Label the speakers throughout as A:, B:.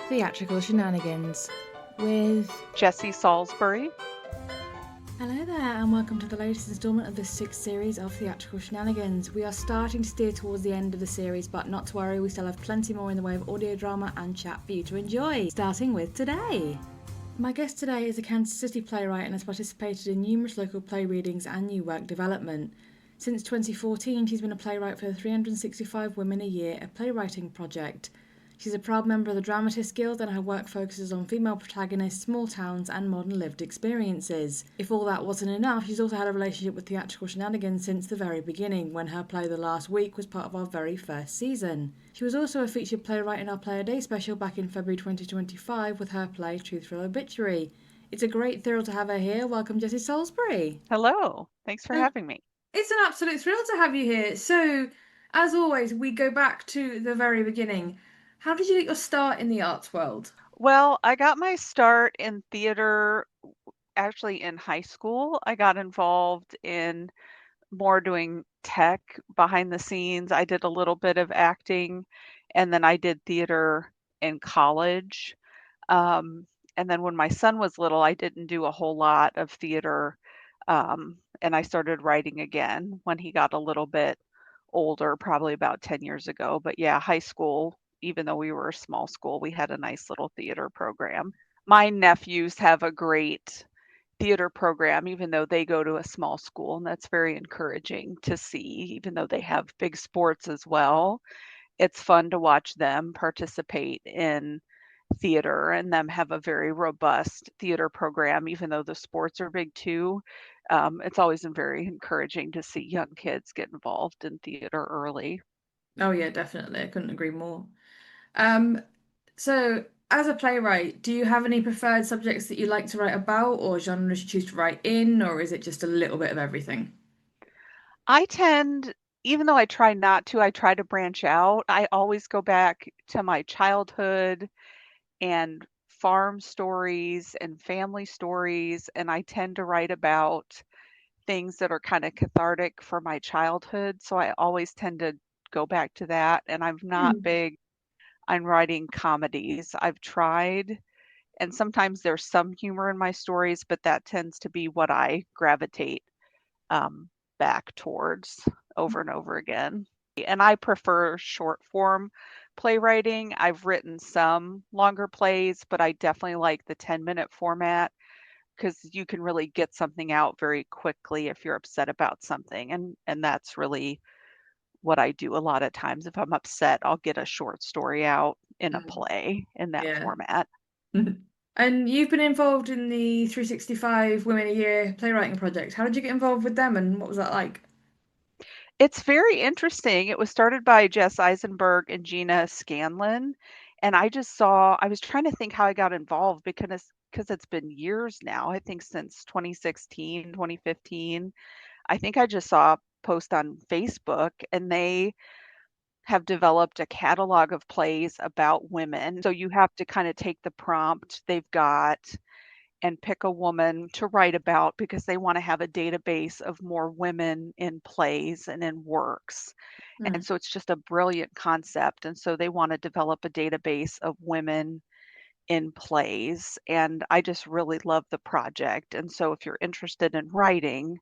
A: Theatrical Shenanigans with
B: Jessie Salsbury.
A: Hello there, and welcome to the latest instalment of the 6th series of Theatrical Shenanigans. We are starting to steer towards the end of the series, but not to worry, we still have plenty more in the way of audio drama and chat for you to enjoy, starting with today. My guest today is a Kansas City playwright and has participated in numerous local play readings and new work development. Since 2014, she's been a playwright for the 365 Women a Year, a playwriting project. She's a proud member of the Dramatists Guild, and her work focuses on female protagonists, small towns, and modern lived experiences. If all that wasn't enough, she's also had a relationship with Theatrical Shenanigans since the very beginning, when her play The Last Week was part of our very first season. She was also a featured playwright in our Play a Day special back in February 2025 with her play Truthful Obituary. It's a great thrill to have her here. Welcome, Jessie Salsbury.
B: Hello. Thanks for having me.
A: It's an absolute thrill to have you here. So, as always, we go back to the very beginning. How did you get your start in the arts world?
B: Well, I got my start in theater actually in high school. I got involved in more doing tech behind the scenes. I did a little bit of acting, and then I did theater in college. And then when my son was little, I didn't do a whole lot of theater. And I started writing again when he got a little bit older, probably about 10 years ago. But yeah, high school, even though we were a small school, we had a nice little theater program. My nephews have a great theater program, even though they go to a small school, and that's very encouraging to see, even though they have big sports as well. It's fun to watch them participate in theater and them have a very robust theater program, even though the sports are big too. It's always been very encouraging to see young kids get involved in theater early.
A: Oh yeah, definitely. I couldn't agree more. Um, so as a playwright, do you have any preferred subjects that you like to write about or genres you choose to write in, or is it just a little bit of everything?
B: I tend, even though I try not to, I try to branch out. I always go back to my childhood and farm stories and family stories, and I tend to write about things that are kind of cathartic for my childhood. So I always tend to go back to that. And I'm not
A: Hmm.
B: big on writing comedies. I've tried, and sometimes there's some humor in my stories, but that tends to be what I gravitate um, back towards over and over again. And I prefer short form playwriting. I've written some longer plays, but I definitely like the 10-minute format because you can really get something out very quickly if you're upset about something. And that's really what I do a lot of times. If I'm upset, I'll get a short story out in a
A: Mm.
B: play in that
A: Yeah.
B: format.
A: And you've been involved in the 365 Women a Year playwriting project. How did you get involved with them and what was that like?
B: It's very interesting. It was started by Jess Eisenberg and Gina Scanlon. And I was trying to think how I got involved because it's been years now. I think since 2016, 2015. I think I just saw a post on Facebook and they have developed a catalog of plays about women. So you have to kind of take the prompt they've got and pick a woman to write about because they want to have a database of more women in plays and in works. And
A: Mm.
B: so it's just a brilliant concept. And so they want to develop a database of women in plays. And I just really love the project. And so if you're interested in writing,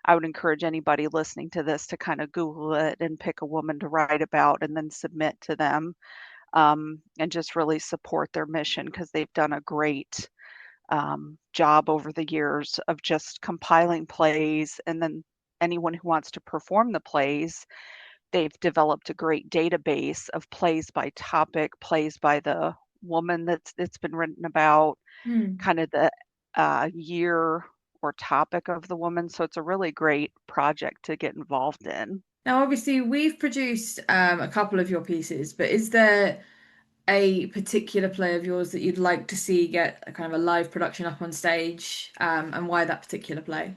B: I would encourage anybody listening to this to kind of Google it and pick a woman to write about and then submit to them, and just really support their mission because they've done a great job over the years of just compiling plays. And then anyone who wants to perform the plays, they've developed a great database of plays by topic, plays by the woman that's been written about,
A: Mm.
B: kind of the year or topic of the woman. So it's a really great project to get involved in.
A: Now, obviously, we've produced a couple of your pieces, but is there a particular play of yours that you'd like to see get a kind of a live production up on stage, and why that particular play?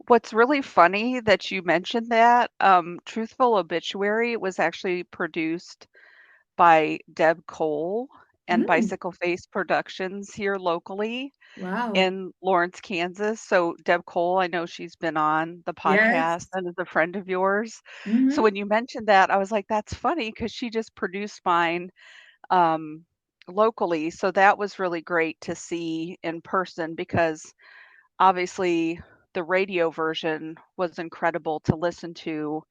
B: What's really funny that you mentioned that, Truthful Obituary was actually produced by Deb Cole and
A: Mm.
B: Bicycle Face Productions here locally
A: Wow.
B: in Lawrence, Kansas. So Deb Cole, I know she's been on the
A: Yes.
B: podcast and is a friend of yours. So
A: Hmm.
B: when you mentioned that, I was like, that's funny because she just produced mine. Um, locally. So that was really great to see in person because obviously the radio version was incredible to listen to.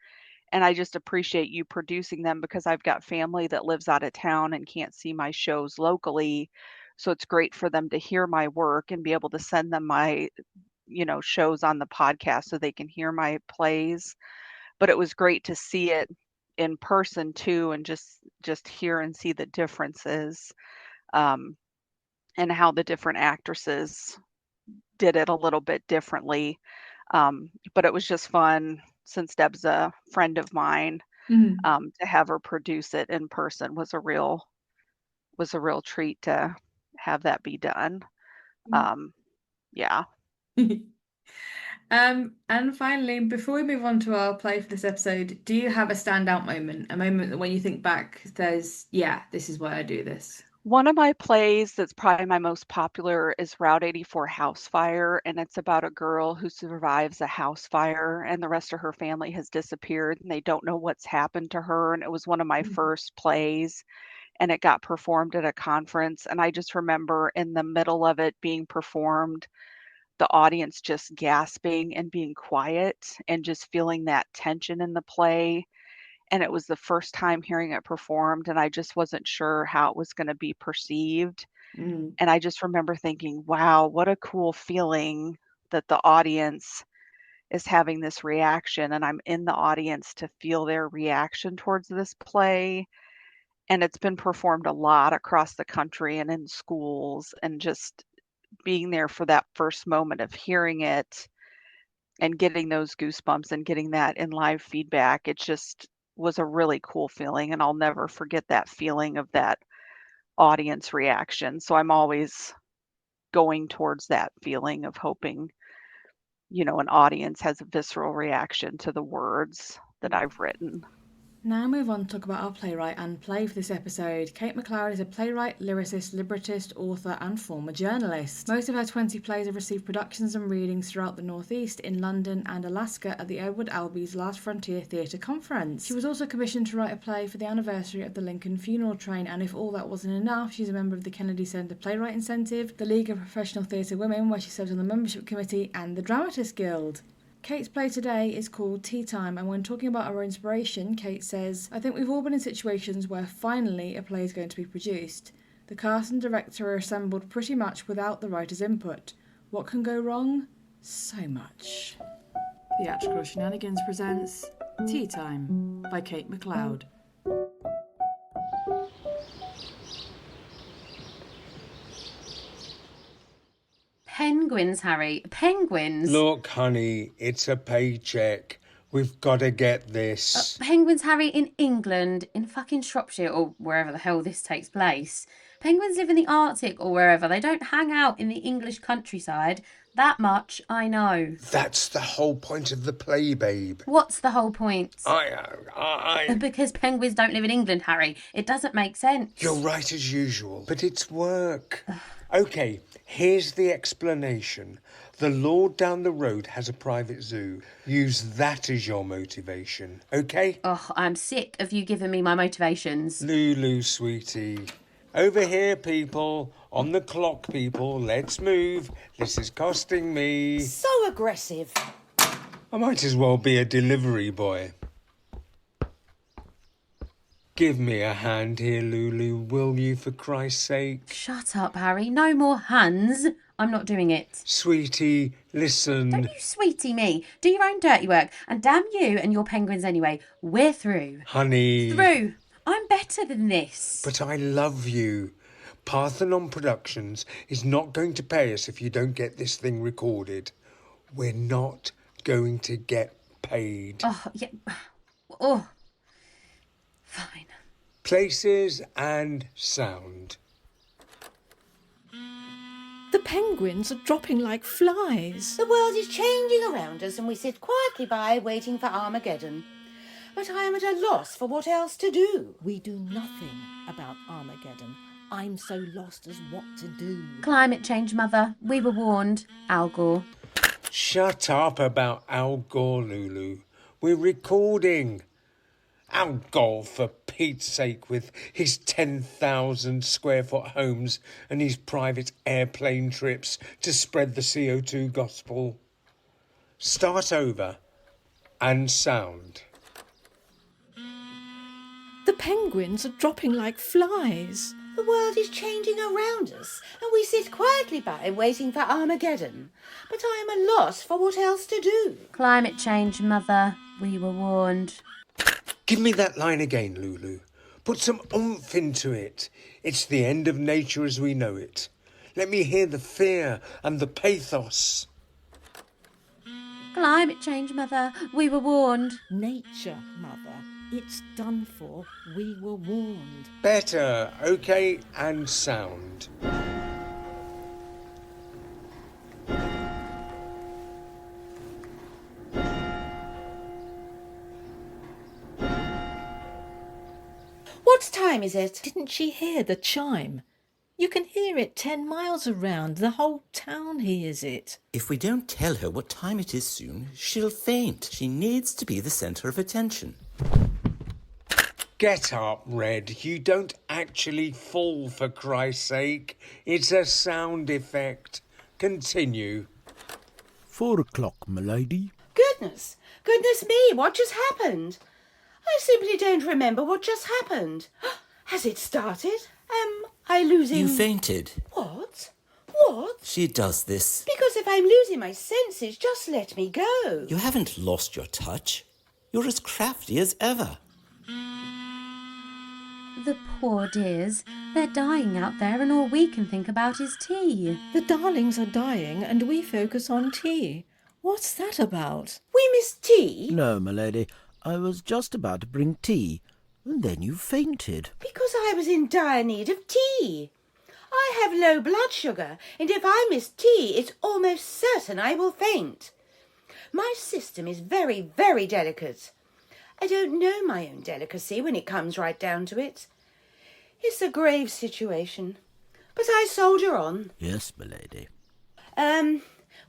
B: And I just appreciate you producing them because I've got family that lives out of town and can't see my shows locally. So it's great for them to hear my work and be able to send them my, shows on the podcast so they can hear my plays. But it was great to see it in person too and just hear and see the differences, um, and how the different actresses did it a little bit differently. But it was just fun since Deb's a friend of mine, to have her produce it in person was a real treat to have that be done. Yeah.
A: And finally, before we move on to our play for this episode, do you have a standout moment? A moment that when you think back, there's, yeah, this is why I do this.
B: One of my plays that's probably my most popular is Route 84 House Fire, and it's about a girl who survives a house fire and the rest of her family has disappeared and they don't know what's happened to her. And it was one of my first plays and it got performed at a conference. And I just remember in the middle of it being performed, the audience just gasping and being quiet and just feeling that tension in the play. And it was the first time hearing it performed, and I just wasn't sure how it was going to be perceived. And I just remember thinking, wow, what a cool feeling that the audience is having this reaction, and I'm in the audience to feel their reaction towards this play. And it's been performed a lot across the country and in schools, and just being there for that first moment of hearing it and getting those goosebumps and getting that in live feedback, it just was a really cool feeling, and I'll never forget that feeling of that audience reaction. So I'm always going towards that feeling of hoping, an audience has a visceral reaction to the words that I've written.
A: Now move on to talk about our playwright and play for this episode. Kate McLeod is a playwright, lyricist, librettist, author and former journalist. Most of her 20 plays have received productions and readings throughout the Northeast, in London and Alaska at the Edward Albee's Last Frontier Theatre Conference. She was also commissioned to write a play for the anniversary of the Lincoln Funeral Train, and if all that wasn't enough, she's a member of the Kennedy Center Playwright Incentive, the League of Professional Theatre Women, where she serves on the membership committee, and the Dramatists Guild. Kate's play today is called TeaTime, and when talking about her inspiration, Kate says, "I think we've all been in situations where finally a play is going to be produced. The cast and director are assembled pretty much without the writer's input. What can go wrong? So much." Theatrical Shenanigans presents TeaTime by Kate McLeod.
C: Penguins, Harry. Penguins.
D: Look, honey, it's a paycheck. We've got to get this.
C: Penguins, Harry, in England, in fucking Shropshire, or wherever the hell this takes place. Penguins live in the Arctic or wherever. They don't hang out in the English countryside. That much I know.
D: That's the whole point of the play, babe.
C: What's the whole point?
D: I...
C: Because penguins don't live in England, Harry. It doesn't make sense.
D: You're right as usual, but it's work. Okay, here's the explanation. The lord down the road has a private zoo. Use that as your motivation, okay?
C: Oh, I'm sick of you giving me my motivations.
D: Lulu, sweetie. Over here, people. On the clock, people. Let's move. This is costing me.
E: So aggressive.
D: I might as well be a delivery boy. Give me a hand here, Lulu, will you, for Christ's sake?
C: Shut up, Harry. No more hands. I'm not doing it.
D: Sweetie, listen.
C: Don't you sweetie me. Do your own dirty work. And damn you and your penguins anyway. We're through.
D: Honey.
C: Through. I'm better than this.
D: But I love you. Parthenon Productions is not going to pay us if you don't get this thing recorded. We're not going to get paid.
C: Oh, yeah. Oh. Fine.
D: Places and sound.
E: The penguins are dropping like flies.
F: The world is changing around us and we sit quietly by waiting for Armageddon. But I am at a loss for what else to do.
E: We do nothing about Armageddon. I'm so lost as what to do.
C: Climate change, Mother. We were warned. Al Gore.
D: Shut up about Al Gore, Lulu. We're recording. Oh, God, for Pete's sake, with his 10,000 square foot homes and his private airplane trips to spread the CO2 gospel. Start over and sound.
E: The penguins are dropping like flies.
F: The world is changing around us, and we sit quietly by waiting for Armageddon. But I am at a loss for what else to do.
C: Climate change, Mother. We were warned.
D: Give me that line again, Lulu. Put some oomph into it. It's the end of nature as we know it. Let me hear the fear and the pathos.
C: Climate change, Mother. We were warned.
E: Nature, Mother. It's done for. We were warned.
D: Better, okay, and sound.
F: What time is it?
E: Didn't she hear the chime? You can hear it 10 miles around. The whole town hears it.
G: If we don't tell her what time it is soon, she'll faint. She needs to be the centre of attention.
D: Get up, Red. You don't actually fall, for Christ's sake. It's a sound effect. Continue.
H: 4 o'clock, m'lady.
F: Goodness me, what just happened? I simply don't remember what just happened. Has it started? Am I losing...
G: You fainted.
F: What?
G: She does this.
F: Because if I'm losing my senses, just let me go.
G: You haven't lost your touch. You're as crafty as ever.
C: The poor dears. They're dying out there and all we can think about is tea.
E: The darlings are dying and we focus on tea. What's that about?
F: We miss tea?
H: No, m'lady. I was just about to bring tea, and then you fainted.
F: Because I was in dire need of tea. I have low blood sugar, and if I miss tea, it's almost certain I will faint. My system is very, very delicate. I don't know my own delicacy when it comes right down to it. It's a grave situation, but I soldier on.
H: Yes, m'lady.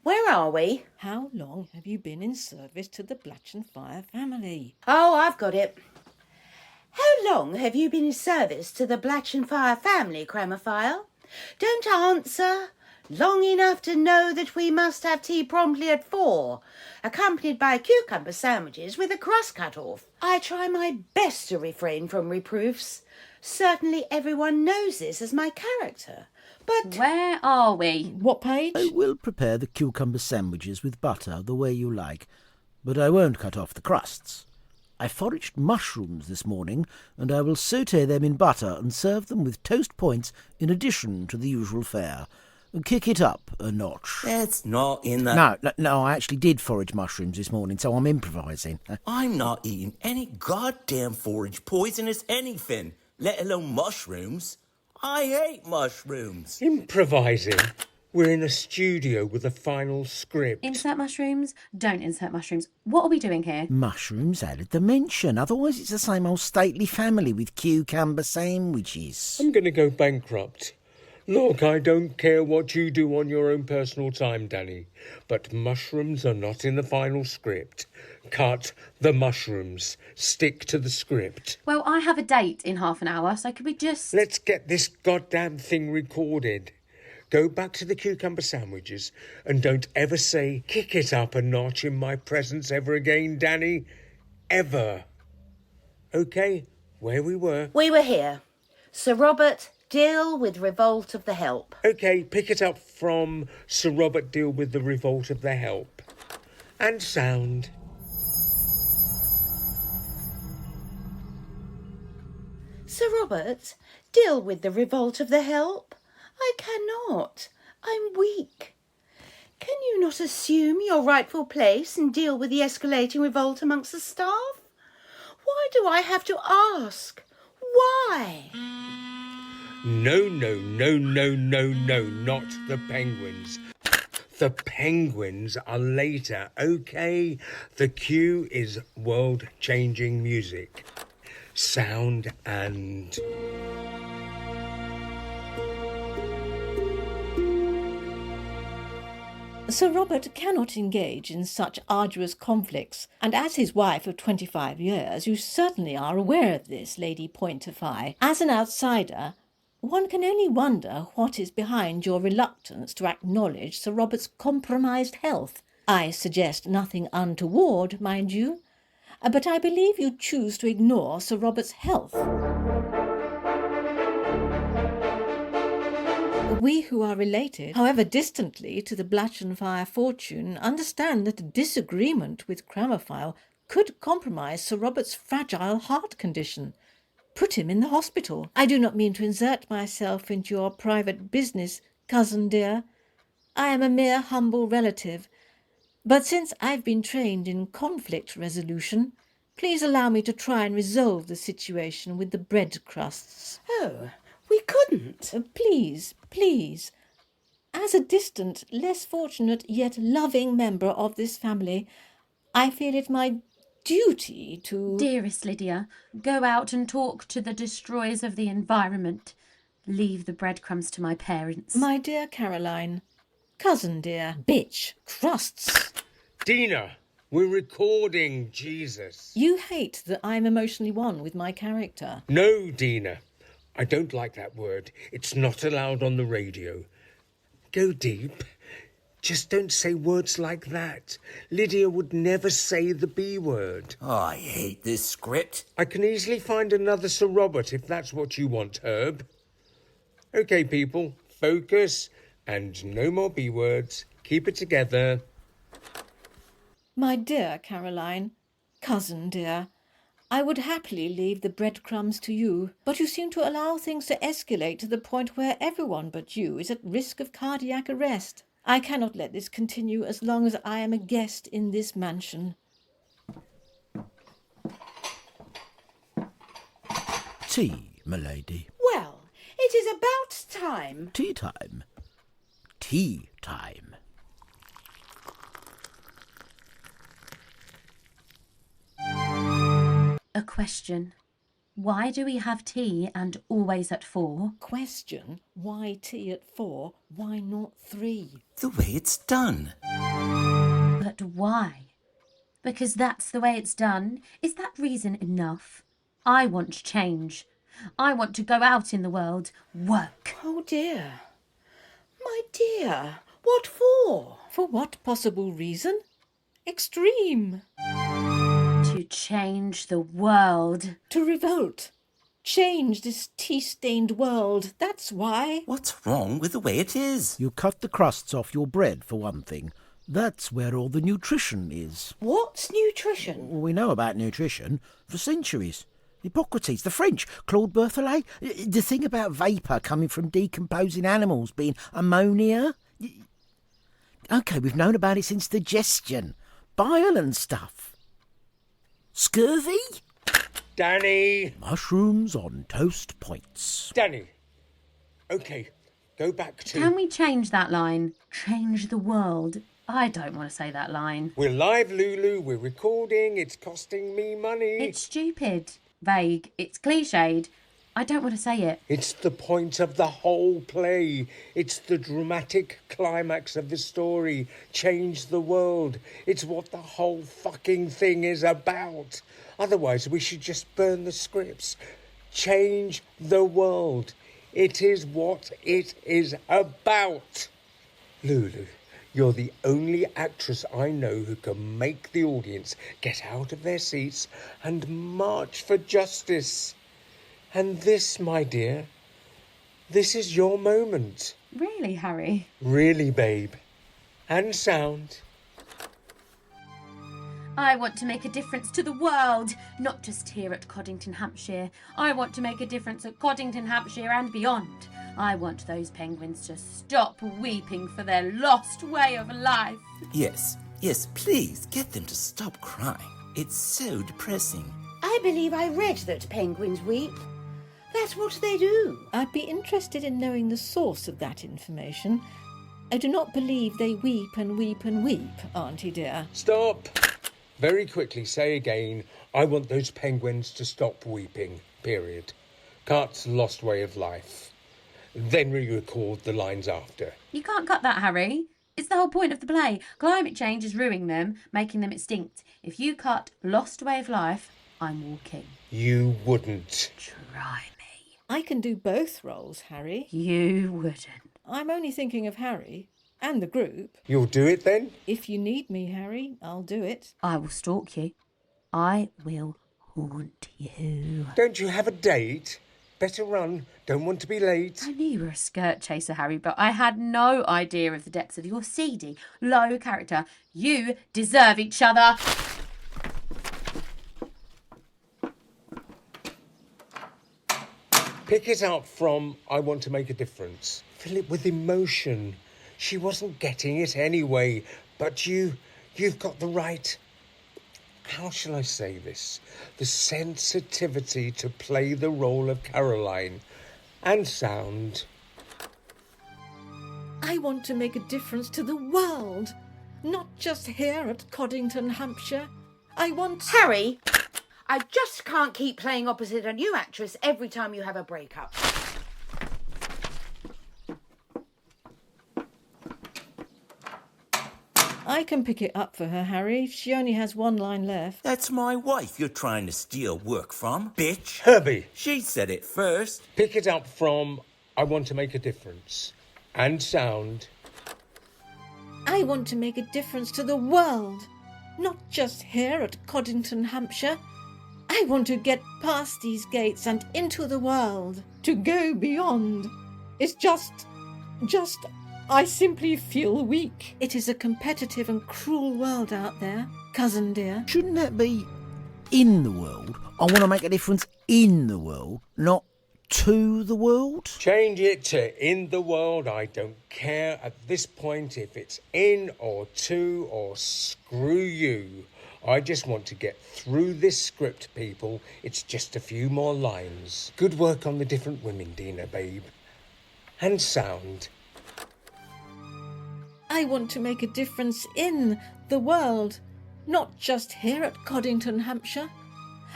F: Where are we?
E: How long have you been in service to the Blatchenfire family?
F: Oh, I've got it. How long have you been in service to the Blatchenfire family, Crammerfile? Don't answer. Long enough to know that we must have tea promptly at 4, accompanied by cucumber sandwiches with a crust cut off. I try my best to refrain from reproofs. Certainly everyone knows this as my character. But...
C: Where are we?
E: What page?
H: I will prepare the cucumber sandwiches with butter the way you like, but I won't cut off the crusts. I foraged mushrooms this morning, and I will sauté them in butter and serve them with toast points in addition to the usual fare. Kick it up a notch.
G: That's not in the...
H: No, I actually did forage mushrooms this morning, so I'm improvising.
G: I'm not eating any goddamn forage poisonous anything, let alone mushrooms. I hate mushrooms.
D: Improvising? We're in a studio with a final script.
C: Insert mushrooms? Don't insert mushrooms. What are we doing here?
H: Mushrooms added dimension. Otherwise it's the same old stately family with cucumber sandwiches.
D: I'm going to go bankrupt. Look, I don't care what you do on your own personal time, Danny, but mushrooms are not in the final script. Cut the mushrooms. Stick to the script.
C: Well, I have a date in half an hour, so could we just...
D: Let's get this goddamn thing recorded. Go back to the cucumber sandwiches and don't ever say, kick it up a notch in my presence ever again, Danny. Ever. Okay, where we were.
F: we were here. Sir Robert, deal with Revolt of the Help.
D: Okay, pick it up from Sir Robert deal with the Revolt of the Help. And sound.
F: Sir Robert, deal with the Revolt of the Help. I cannot. I'm weak. Can you not assume your rightful place and deal with the escalating revolt amongst the staff? Why do I have to ask? Why?
D: No, not the penguins. The penguins are later, okay? The cue is world-changing music. Sound and...
E: Sir Robert cannot engage in such arduous conflicts, and as his wife of 25 years, you certainly are aware of this, Lady Pointerfie. As an outsider, one can only wonder what is behind your reluctance to acknowledge Sir Robert's compromised health. I suggest nothing untoward, mind you, but I believe you choose to ignore Sir Robert's health. We who are related, however distantly, to the Blatchenfire fortune understand that a disagreement with Crammerfile could compromise Sir Robert's fragile heart condition, put him in the hospital. I do not mean to insert myself into your private business, cousin dear. I am a mere humble relative, but since I've been trained in conflict resolution, please allow me to try and resolve the situation with the bread crusts.
F: Oh, we couldn't.
E: Please, please. As a distant, less fortunate yet loving member of this family, I feel it my duty to...
C: Dearest Lydia, go out and talk to the destroyers of the environment. Leave the breadcrumbs to my parents.
E: My dear Caroline, cousin dear, bitch, crusts.
D: Dina, we're recording, Jesus.
E: You hate that I'm emotionally one with my character.
D: No, Dina. I don't like that word. It's not allowed on the radio. Go deep. Just don't say words like that. Lydia would never say the B word.
G: Oh, I hate this script.
D: I can easily find another Sir Robert if that's what you want, Herb. OK, people, focus and no more B words. Keep it together.
E: My dear Caroline, cousin dear, I would happily leave the breadcrumbs to you, but you seem to allow things to escalate to the point where everyone but you is at risk of cardiac arrest. I cannot let this continue as long as I am a guest in this mansion.
H: Tea, m'lady.
F: Well, it is about time.
H: Tea time. Tea time.
C: A question. Why do we have tea and always at 4?
E: Question, why tea at 4? Why not 3?
G: The way it's done.
C: But why? Because that's the way it's done. Is that reason enough? I want change. I want to go out in the world, work.
F: Oh dear. My dear, what for?
E: For what possible reason? Extreme.
C: To change the world.
E: To revolt. Change this tea-stained world, that's why.
G: What's wrong with the way it is?
H: You cut the crusts off your bread, for one thing. That's where all the nutrition is.
F: What's nutrition?
H: We know about nutrition for centuries. Hippocrates, the French, Claude Berthollet. The thing about vapour coming from decomposing animals being ammonia. OK, we've known about it since digestion. Bile and stuff. Scurvy?
D: Danny!
H: Mushrooms on toast points.
D: Danny! OK, go back to...
C: Can we change that line? Change the world. I don't want to say that line.
D: We're live, Lulu. We're recording. It's costing me money.
C: It's stupid, vague, it's cliched. I don't want to say it.
D: It's the point of the whole play. It's the dramatic climax of the story. Change the world. It's what the whole fucking thing is about. Otherwise, we should just burn the scripts. Change the world. It is what it is about. Lulu, you're the only actress I know who can make the audience get out of their seats and march for justice. And this, my dear, this is your moment.
C: Really, Harry?
D: Really, babe. And sound.
C: I want to make a difference to the world, not just here at Coddington, Hampshire. I want to make a difference at Coddington, Hampshire and beyond. I want those penguins to stop weeping for their lost way of life.
G: Yes, please, get them to stop crying. It's so depressing.
F: I believe I read that penguins weep. That's what they do.
E: I'd be interested in knowing the source of that information. I do not believe they weep and weep and weep, Auntie dear.
D: Stop. Very quickly, say again, I want those penguins to stop weeping, period. Cart's lost way of life. Then we record the lines after.
C: You can't cut that, Harry. It's the whole point of the play. Climate change is ruining them, making them extinct. If you cut Lost Way of Life, I'm walking.
D: You wouldn't.
C: Try me.
E: I can do both roles, Harry.
C: You wouldn't.
E: I'm only thinking of Harry and the group.
D: You'll do it then?
E: If you need me, Harry, I'll do it.
C: I will stalk you. I will haunt you.
D: Don't you have a date? Better run. Don't want to be late.
C: I knew you were a skirt chaser, Harry, but I had no idea of the depths of your seedy, low character. You deserve each other.
D: Pick it up from I Want to Make a Difference. Fill it with emotion. She wasn't getting it anyway, but you've got the right... How shall I say this? The sensitivity to play the role of Caroline. And sound.
E: I want to make a difference to the world, not just here at Coddington, Hampshire. I want...
F: Harry, I just can't keep playing opposite a new actress every time you have a breakup.
E: I can pick it up for her, Harry. She only has one line left.
G: That's my wife you're trying to steal work from, bitch.
D: Herbie,
G: She said it first.
D: pick it up from I Want to Make a Difference. And sound.
E: I want to make a difference to the world, not just here at Coddington, Hampshire. I want to get past these gates and into the world, to go beyond. It's just, I simply feel weak. It is a competitive and cruel world out there, cousin dear.
H: Shouldn't that be in the world? I want to make a difference in the world, not to the world.
D: Change it to in the world. I don't care at this point if it's in or to or screw you. I just want to get through this script, people. It's just a few more lines. Good work on the different women, Dina, babe. And sound.
E: I want to make a difference in the world, not just here at Coddington, Hampshire.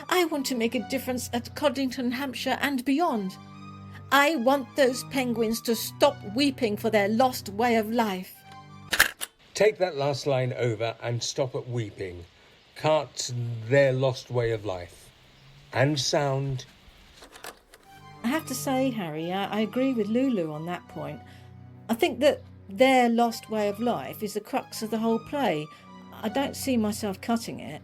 E: I want to make a difference at Coddington, Hampshire and beyond. I want those penguins to stop weeping for their lost way of life.
D: Take that last line over and stop at weeping. Cut their lost way of life. And sound.
E: I have to say, Harry, I agree with Lulu on that point. I think that their lost way of life is the crux of the whole play. I don't see myself cutting it.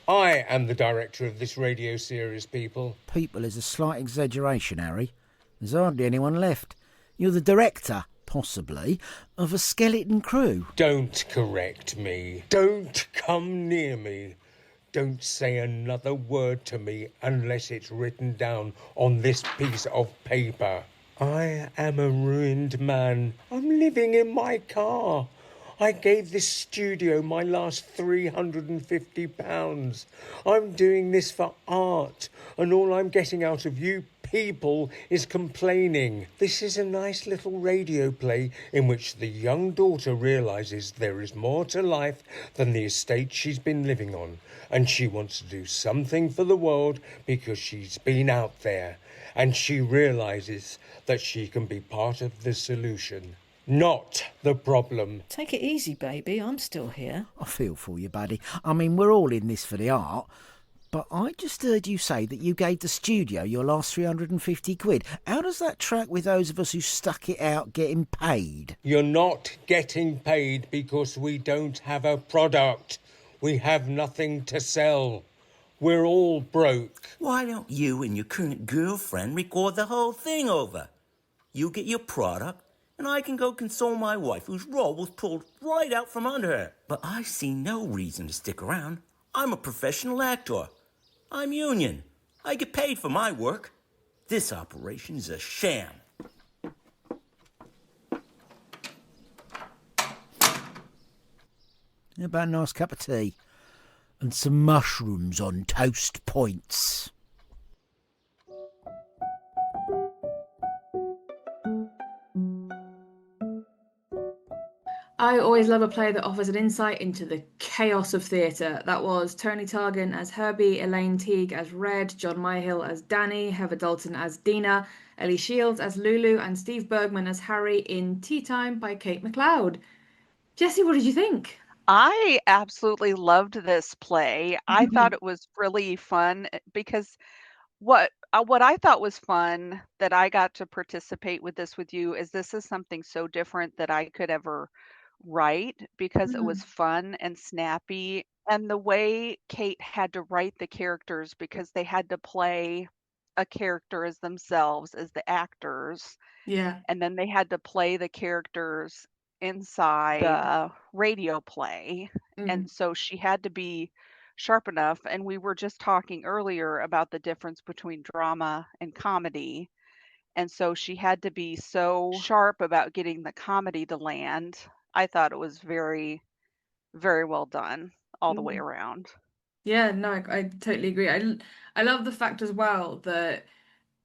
D: I am the director of this radio series, people.
H: People is a slight exaggeration, Harry. There's hardly anyone left. You're the director, possibly, of a skeleton crew.
D: Don't correct me. Don't come near me. Don't say another word to me unless it's written down on this piece of paper. I am a ruined man. I'm living in my car. I gave this studio my last £350. I'm doing this for art, and all I'm getting out of you people is complaining. This is a nice little radio play in which the young daughter realises there is more to life than the estate she's been living on, and she wants to do something for the world because she's been out there, and she realises that she can be part of the solution, not the problem.
E: Take it easy, baby. I'm still here.
H: I feel for you, buddy. I mean, we're all in this for the art. But I just heard you say that you gave the studio your last 350 quid. How does that track with those of us who stuck it out getting paid?
D: You're not getting paid because we don't have a product. We have nothing to sell. We're all broke.
G: Why don't you and your current girlfriend record the whole thing over? You get your product, and I can go console my wife, whose role was pulled right out from under her. But I see no reason to stick around. I'm a professional actor. I'm union. I get paid for my work. This operation is a sham.
H: How about a nice cup of tea? And some mushrooms on toast points.
A: I always love a play that offers an insight into the chaos of theatre. That was Tony Targan as Herbie, Elaine Teague as Red, John Myhill as Danny, Heather Dalton as Dina, Ellie Shields as Lulu, and Steve Bergman as Harry in Tea Time by Kate MacLeod. Jessie, what did you think?
B: I absolutely loved this play. I thought it was really fun because what I thought was fun that I got to participate with this with you is this is something so different that I could ever write because it was fun and snappy. And the way Kate had to write the characters because they had to play a character as themselves as the actors,
A: Yeah.
B: and then they had to play the characters inside the radio play. And so she had to be sharp enough. And we were just talking earlier about the difference between drama and comedy. And so she had to be so sharp about getting the comedy to land. I thought it was very, very well done all the way around.
A: Yeah, no, I totally agree. I love the fact as well that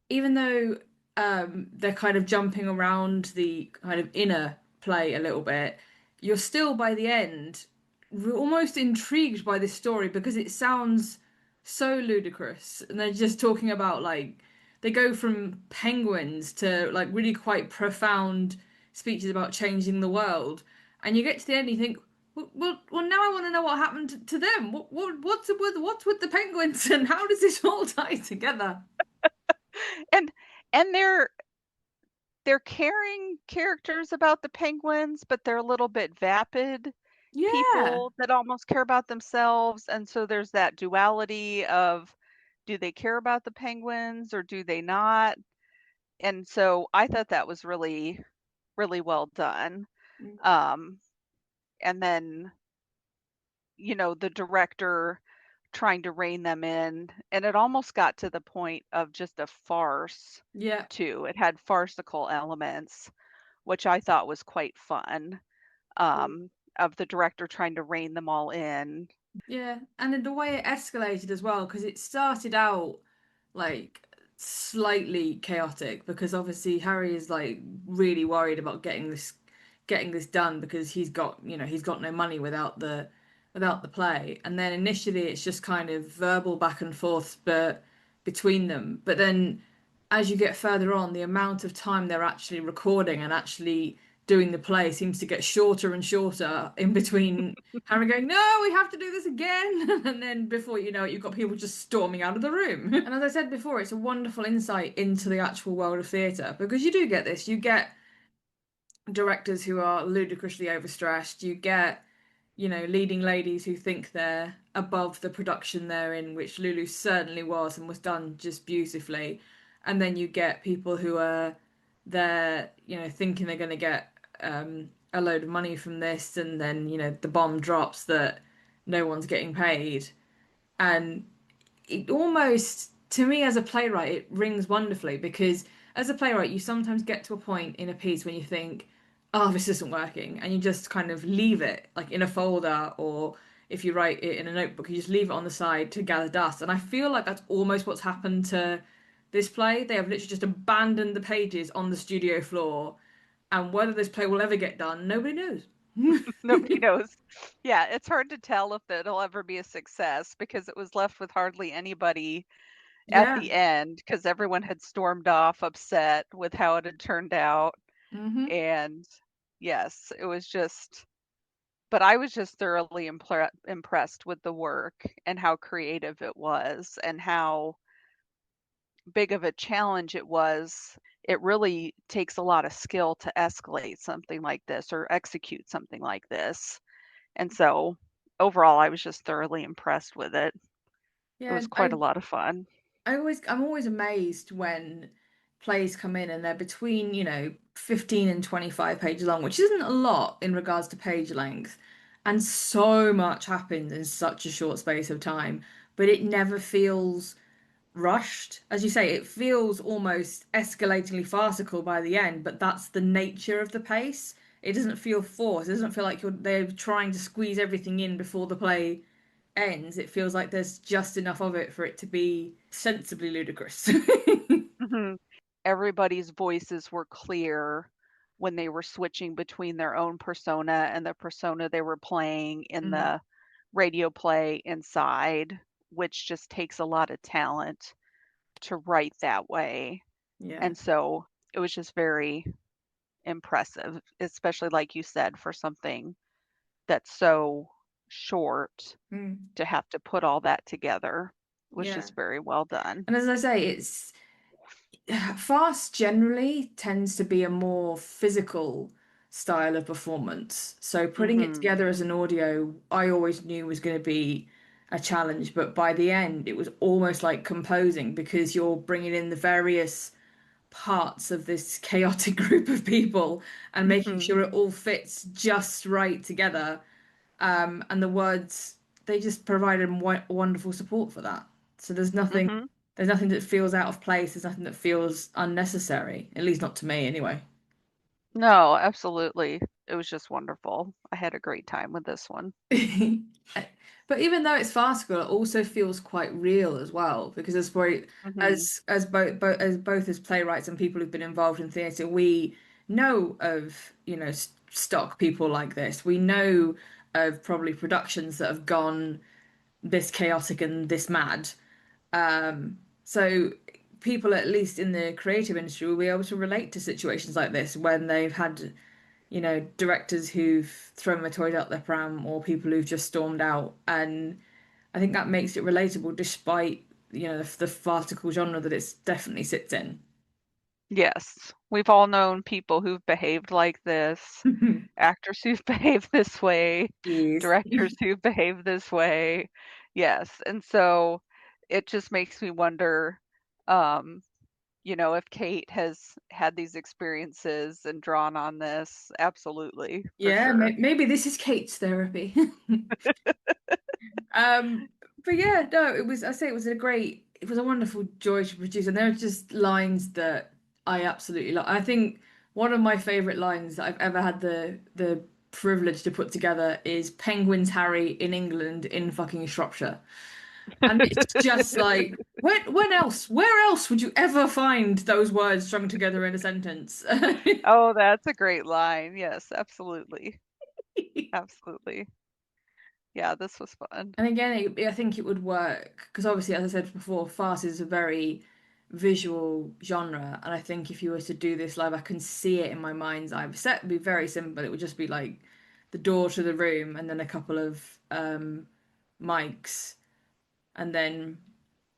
A: even though they're kind of jumping around the kind of inner play a little bit, you're still by the end almost intrigued by this story because it sounds so ludicrous. And they're just talking about like they go from penguins to like really quite profound speeches about changing the world. And you get to the end and you think, well, now I want to know what happened to them. What's with the penguins and how does this all tie together?
B: And they're caring characters about the penguins, but they're a little bit vapid
A: Yeah.
B: people that almost care about themselves. And so there's that duality of do they care about the penguins or do they not? And so I thought that was really, really well done. And then, the director trying to rein them in, and it almost got to the point of just a farce
A: Yeah.
B: too. It had farcical elements, which I thought was quite fun, of the director trying to rein them all in.
A: Yeah, and then the way it escalated as well, because it started out like slightly chaotic because obviously Harry is like really worried about getting this done because he's got no money without the play. And then initially it's just kind of verbal back and forth but between them. But then as you get further on, the amount of time they're actually recording and actually doing the play seems to get shorter and shorter in between Harry going, no, we have to do this again. And then before you know it, you've got people just storming out of the room. And as I said before, it's a wonderful insight into the actual world of theatre because you do get this. You get directors who are ludicrously overstressed. You get, leading ladies who think they're above the production they're in, which Lulu certainly was and was done just beautifully. And then you get people who are there, thinking they're going to get a load of money from this, and then the bomb drops that no one's getting paid, and it almost, to me as a playwright, it rings wonderfully because as a playwright, you sometimes get to a point in a piece when you think, oh, this isn't working, and you just kind of leave it like in a folder, or if you write it in a notebook, you just leave it on the side to gather dust. And I feel like that's almost what's happened to this play. They have literally just abandoned the pages on the studio floor, and whether this play will ever get done, nobody knows.
B: Nobody knows. Yeah, it's hard to tell if it'll ever be a success because it was left with hardly anybody at
A: Yeah.
B: the end because everyone had stormed off upset with how it had turned out. And yes, it was just, but I was just thoroughly impressed with the work and how creative it was and how big of a challenge it was. It really takes a lot of skill to escalate something like this or execute something like this. And so overall, I was just thoroughly impressed with it. It
A: Yeah,
B: was quite a lot of fun.
A: I'm always amazed when plays come in and they're between, 15 and 25 pages long, which isn't a lot in regards to page length. And so much happens in such a short space of time, but it never feels rushed. As you say, it feels almost escalatingly farcical by the end, but that's the nature of the pace. It doesn't feel forced. It doesn't feel like they're trying to squeeze everything in before the play ends. It feels like there's just enough of it for it to be sensibly ludicrous.
B: Everybody's voices were clear when they were switching between their own persona and the persona they were playing in the radio play inside, which just takes a lot of talent to write that way.
A: Yeah.
B: And so it was just very impressive, especially like you said, for something that's so short to have to put all that together was just very well done.
A: And as I say, it's farce generally tends to be a more physical style of performance. So putting it together as an audio, I always knew was going to be a challenge, but by the end, it was almost like composing because you're bringing in the various parts of this chaotic group of people and making sure it all fits just right together. And the words, they just provided wonderful support for that. So there's nothing that feels out of place. There's nothing that feels unnecessary, at least not to me anyway.
B: No, absolutely. It was just wonderful. I had a great time with this one.
A: But even though it's farcical, it also feels quite real as well, because as both as playwrights and people who've been involved in theatre, we know of, stock people like this. We know of probably productions that have gone this chaotic and this mad. So people, at least in the creative industry, will be able to relate to situations like this when they've had, directors who've thrown their toys out their pram or people who've just stormed out. And I think that makes it relatable despite, the farcical genre that it definitely sits in.
B: Yes, we've all known people who've behaved like this, actors who've behaved this way,
A: Yes.
B: directors who've behaved this way. Yes, and so it just makes me wonder, if Kate has had these experiences and drawn on this. Absolutely, for
A: Yeah,
B: sure.
A: maybe this is Kate's therapy. But yeah, no, it was a wonderful joy to produce, and there are just lines that I absolutely love. I think one of my favorite lines that I've ever had the privilege to put together is Penguins Harry in England in fucking Shropshire. And it's just like, where else would you ever find those words strung together in a sentence?
B: Oh, that's a great line. Yes, absolutely. Absolutely. Yeah, this was fun.
A: And again, I think it would work because obviously, as I said before, farce is a very visual genre, and I think if you were to do this live, I can see it in my mind's eye. The set would be very simple. It would just be like the door to the room, and then a couple of mics, and then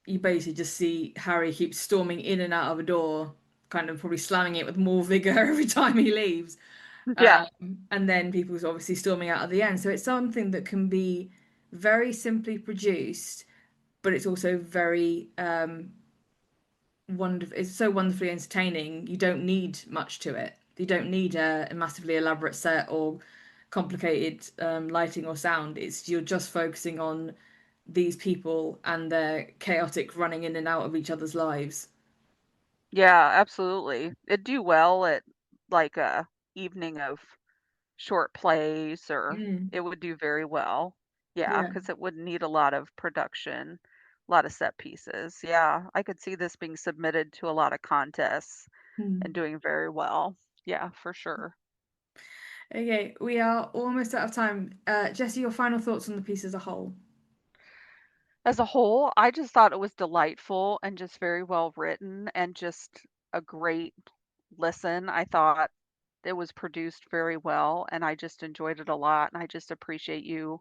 A: you basically just see Harry keep storming in and out of a door, kind of probably slamming it with more vigor every time he leaves.
B: Yeah.
A: And then people's obviously storming out at the end. So it's something that can be very simply produced, but it's also very wonderful. It's so wonderfully entertaining. You don't need much to it. You don't need a massively elaborate set or complicated lighting or sound. You're just focusing on these people and their chaotic running in and out of each other's lives.
B: Yeah, absolutely. It'd do well at like a evening of short plays, or it would do very well. Yeah, because it wouldn't need a lot of production, a lot of set pieces. Yeah, I could see this being submitted to a lot of contests and doing very well. Yeah, for sure.
A: Okay, we are almost out of time. Jessie, your final thoughts on the piece as a whole?
B: As a whole, I just thought it was delightful and just very well written and just a great listen. I thought it was produced very well and I just enjoyed it a lot. And I just appreciate you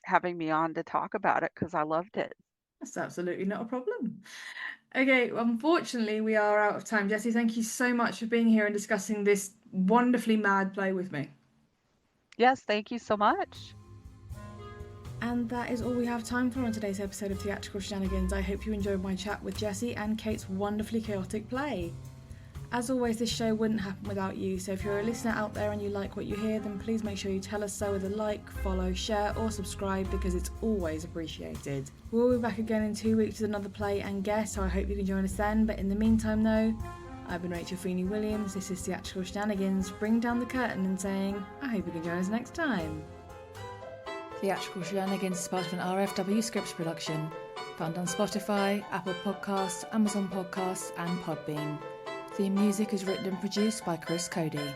B: having me on to talk about it because I loved it.
A: That's absolutely not a problem. Okay, unfortunately, we are out of time. Jessie, thank you so much for being here and discussing this wonderfully mad play with me.
B: Yes, thank you so much.
A: And that is all we have time for on today's episode of Theatrical Shenanigans. I hope you enjoyed my chat with Jessie and Kate's wonderfully chaotic play. As always, this show wouldn't happen without you, so if you're a listener out there and you like what you hear, then please make sure you tell us so with a like, follow, share or subscribe because it's always appreciated. We'll be back again in 2 weeks with another play and guest, so I hope you can join us then, but in the meantime though, I've been Rachel Feeney-Williams, this is Theatrical Shenanigans, bringing down the curtain and saying, I hope you can join us next time. Theatrical Shenanigans is part of an RFW Scripts production, found on Spotify, Apple Podcasts, Amazon Podcasts and Podbean. Theme music is written and produced by Chris Cody.